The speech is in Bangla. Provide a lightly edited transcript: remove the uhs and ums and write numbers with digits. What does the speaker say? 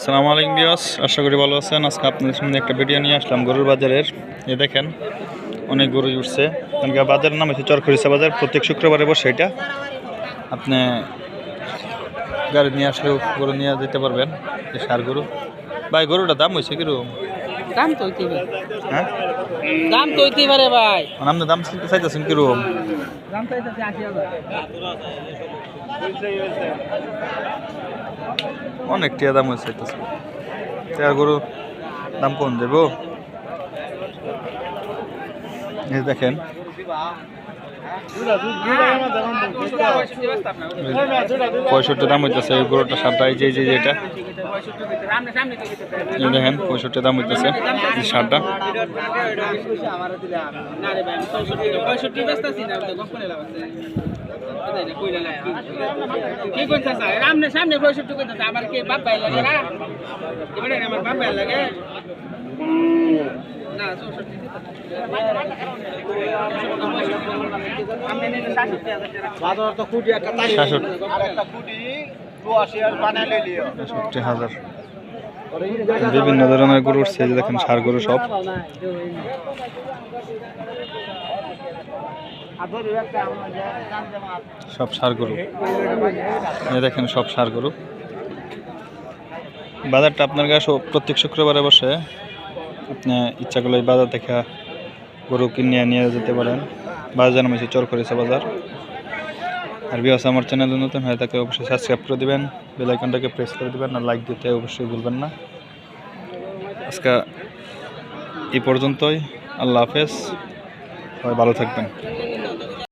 আসসালামু আলাইকুম ভিউয়ার্স, আশা করি ভালো আছেন। আজকে আপনাদের সামনে একটা ভিডিও নিয়ে আসলাম গরুর বাজারের। এই দেখেন অনেক গরু উঠছে। বাজারের নাম হচ্ছে চরখরিচা বাজার। প্রত্যেক শুক্রবারে বসে এটা। আপনি গাড়ি নিয়ে আসলেও গরু নিয়ে যেতে পারবেন। এই সার গরু। ভাই গরুটার দাম হয়েছে কিরকম? দাম তো হইতেই পারে। হ্যাঁ, দাম তো হইতেই পারে ভাই। আপনার দাম চাইতেছেন কিরকম? দাম চাইতেছে 80,000। অনেক টিয়া দাম হয়েছে চাইতেছে। গরু দাম কম দেবো। এই দেখেন 65 দাম হইতেছে এই গরুটা সারটা। এই যে এটা এই দেখেন 65 দাম হইতেছে এই সারটা। সামনে 65 কইতাছে আমার কি বাপ ভাই লাগে না? এবারে আমার বাপ ভাই লাগে না 64 বাজার তো কুটি একটা তাই আর একটা কুটি 82 আর বানালে লিও ৬০,০০০। বিভিন্ন ধরনের গরু উঠছে। যে দেখেন সার গরু সব। সব সার গরু। এই দেখেন সব সার গরু। বাজারটা আপনার কাছে প্রত্যেক শুক্রবারে বসে। আপনি ইচ্ছা করলে বাজার থেকে গরু কিনে নিয়ে যেতে পারেন। বাজার নাম হচ্ছে চরখরিচা বাজার। আর ভিউয়ার্স, আমার চ্যানেলে নতুন হয়ে থাকে অবশ্যই সাবস্ক্রাইব করে দিবেন, বেল আইকনটাকে প্রেস করে দিবেন, আর লাইক দিতে অবশ্যই ভুলবেন না। আজকে এই পর্যন্তই। আল্লাহ হাফেজ, সবাই ভালো থাকবেন।